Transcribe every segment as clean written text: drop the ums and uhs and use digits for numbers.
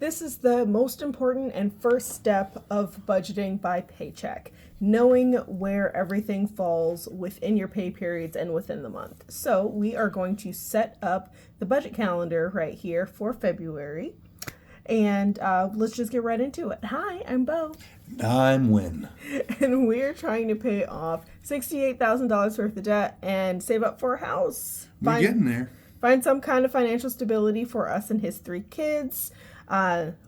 This is the most important and first step of budgeting by paycheck, knowing where everything falls within your pay periods and within the month. So we are going to set up the budget calendar right here for February. And let's just get right into it. Hi, I'm Bo. I'm Win. And we're trying to pay off $68,000 worth of debt and save up for a house. We're getting there. Find some kind of financial stability for us and his 3 kids.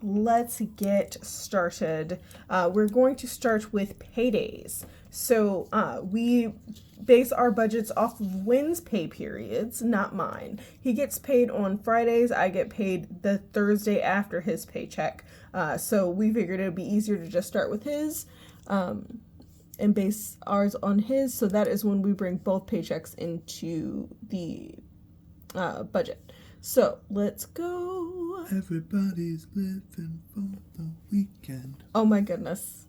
Let's get started. We're going to start with paydays. So we base our budgets off of Wynn's pay periods, not mine. He gets paid on Fridays. I get paid the Thursday after his paycheck. So we figured it would be easier to just start with his and base ours on his. So that is when we bring both paychecks into the budget. So let's go. Everybody's living for the weekend. Oh my goodness.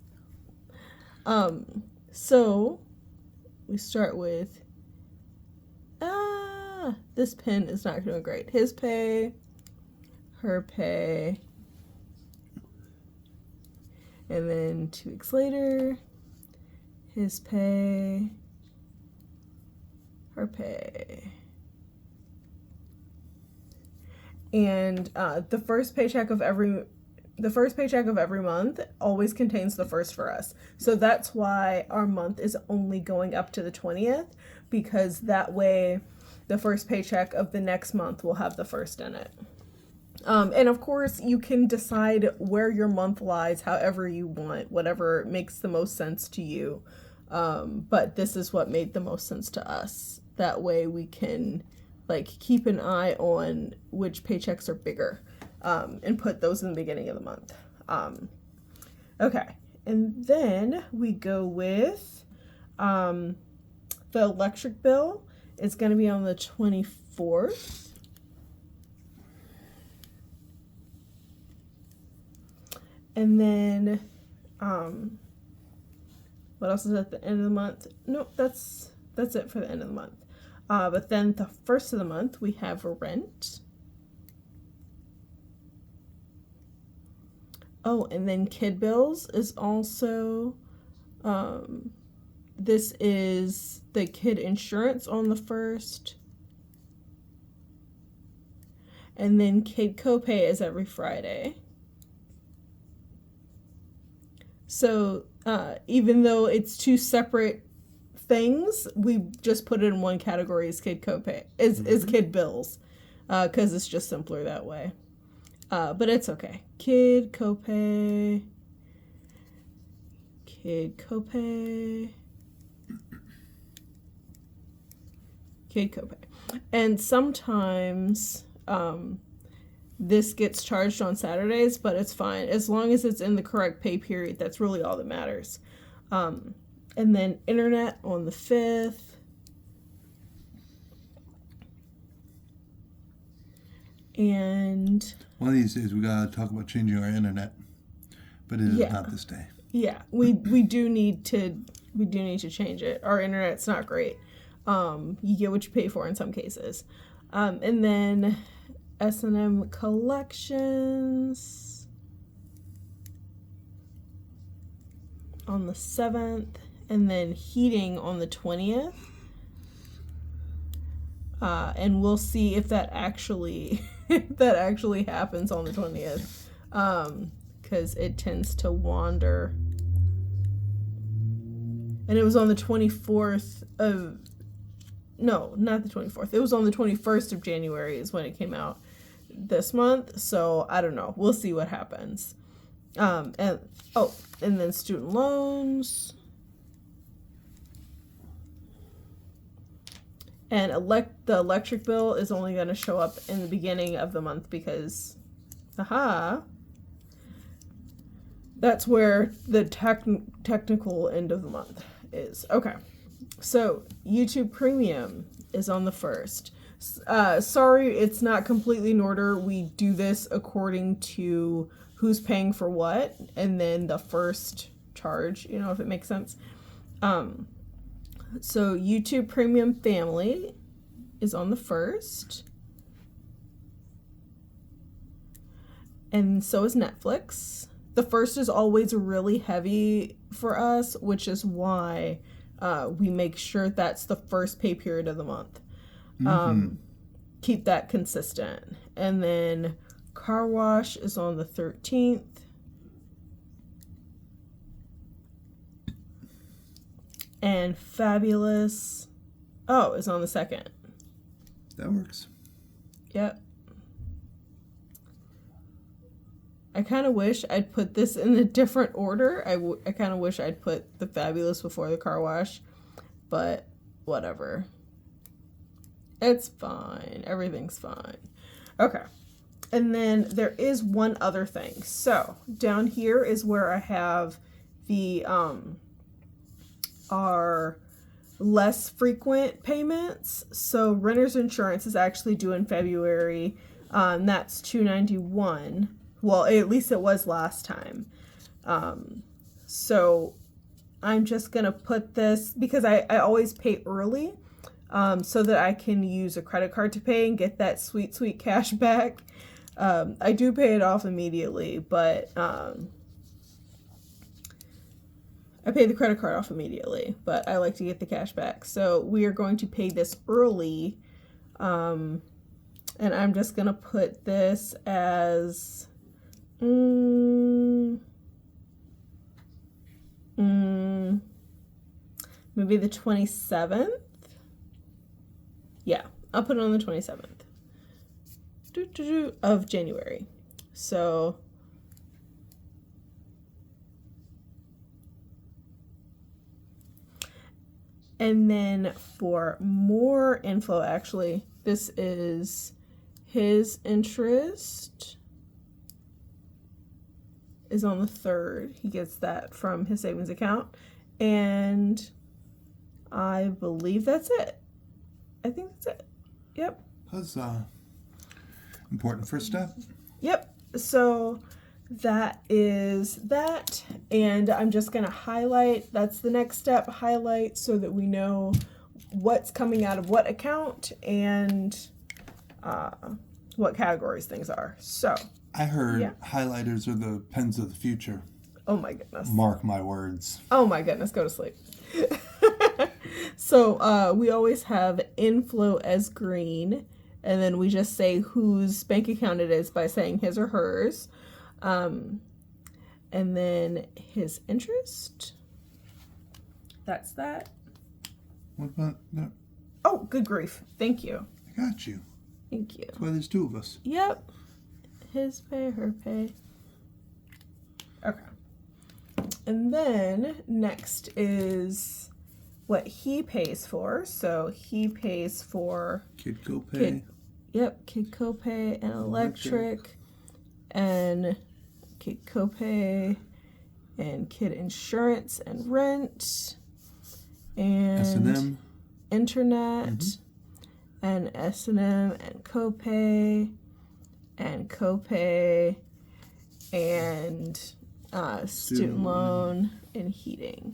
So we start with this pen is not doing great. His pay, her pay, and then 2 weeks later, his pay, her pay. And the first paycheck of every month always contains the first for us. So that's why our month is only going up to the 20th, because that way the first paycheck of the next month will have the first in it. And of course, you can decide where your month lies however you want, whatever makes the most sense to you. But this is what made the most sense to us. That way we can keep an eye on which paychecks are bigger and put those in the beginning of the month. Okay, and then we go with the electric bill is going to be on the 24th. And then what else is at the end of the month? Nope, that's it for the end of the month. But then the first of the month, we have rent. Oh, and then kid bills is also, this is the kid insurance on the 1st. And then kid copay is every Friday. So even though it's 2 separate things, we just put it in one category as kid copay is kid bills, because it's just simpler that way. But it's okay. Kid copay, kid copay, kid copay, and sometimes this gets charged on Saturdays, but it's fine as long as it's in the correct pay period. That's really all that matters. And then internet on the 5th. And one of these days we gotta talk about changing our internet, but it is not this day. Yeah, we do need to change it. Our internet's not great. You get what you pay for in some cases. And then S&M collections on the 7th. And then heating on the 20th. And we'll see if that actually happens on the 20th. Because it tends to wander. And it was on the 24th of... No, not the 24th. It was on the 21st of January is when it came out this month. So, I don't know. We'll see what happens. And then student loans... And the electric bill is only going to show up in the beginning of the month because, that's where the technical end of the month is. Okay, so YouTube Premium is on the 1st. Sorry, it's not completely in order. We do this according to who's paying for what, and then the first charge, if it makes sense. So YouTube Premium Family is on the 1st. and so is Netflix. The first is always really heavy for us, which is why we make sure that's the first pay period of the month. Keep that consistent. And then car wash is on the 13th. And Fabulous, is on the 2nd. That works. Yep. I kind of wish I'd put this in a different order. I kind of wish I'd put the Fabulous before the car wash, but whatever. It's fine. Everything's fine. Okay. And then there is one other thing. So down here is where I have the our less frequent payments. So renter's insurance is actually due in February. That's $291. Well, at least it was last time. So I'm just going to put this, because I always pay early, so that I can use a credit card to pay and get that sweet, sweet cash back. I do pay it off immediately, but I pay the credit card off immediately, but I like to get the cash back. So we are going to pay this early, and I'm just going to put this as... maybe the 27th? Yeah, I'll put it on the 27th of January. So and then for more info, actually, this is his interest is on the 3rd. He gets that from his savings account. And I believe that's it. I think that's it. Yep. That's important first step. Yep. So that is that. And I'm just going to highlight. That's the next step. Highlight so that we know what's coming out of what account and what categories things are. So I heard highlighters are the pens of the future. Oh my goodness. Mark my words. Oh my goodness. Go to sleep. So we always have inflow as green, and then we just say whose bank account it is by saying his or hers. And then his interest. That's that. What about that? Oh, good grief. Thank you. I got you. Thank you. That's why there's two of us. Yep. His pay, her pay. Okay. And then next is what he pays for. So he pays for Kid copay. Kid copay and electric and kid copay and kid insurance and rent and S&M. Internet and S&M and copay and student loan and heating.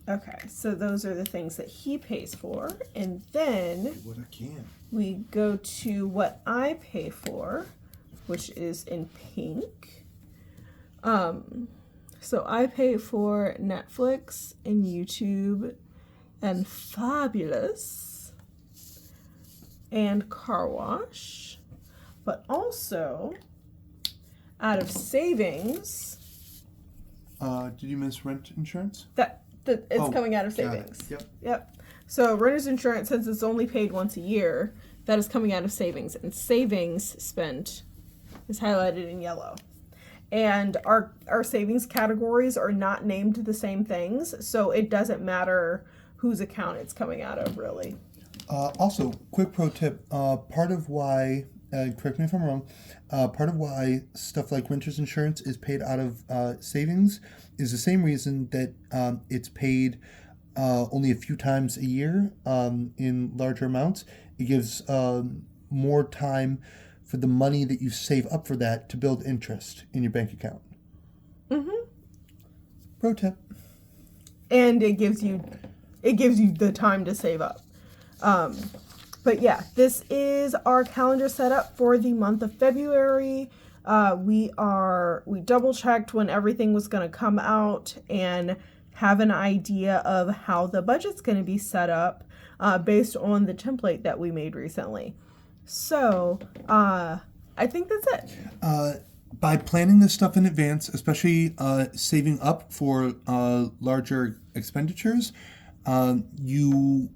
Okay, so those are the things that he pays for. And then What I can. we go to what I pay for, which is in pink. So I pay for Netflix and YouTube and Fabulous and car wash, but also out of savings. Did you miss rent insurance? It's coming out of savings. Yep. So renter's insurance, since it's only paid once a year, that is coming out of savings. And savings spent is highlighted in yellow. And our savings categories are not named the same things, so it doesn't matter whose account it's coming out of, really. Also, quick pro tip. Part of why, correct me if I'm wrong, part of why stuff like renter's insurance is paid out of savings is the same reason that it's paid only a few times a year in larger amounts. It gives more time for the money that you save up for that to build interest in your bank account. Pro tip. And it gives you the time to save up. But yeah, this is our calendar setup for the month of February. we double checked when everything was going to come out and have an idea of how the budget's going to be set up based on the template that we made recently. So I think that's it. By planning this stuff in advance, especially saving up for larger expenditures, you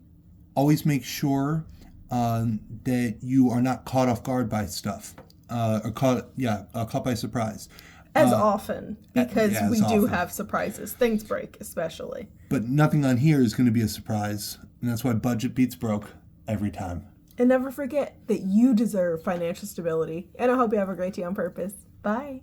always make sure that you are not caught off guard by stuff or caught by surprise. As often, because we do often. have surprises. Things break, especially. But nothing on here is going to be a surprise, and that's why budget beats broke every time. And never forget that you deserve financial stability. And I hope you have a great day on purpose. Bye.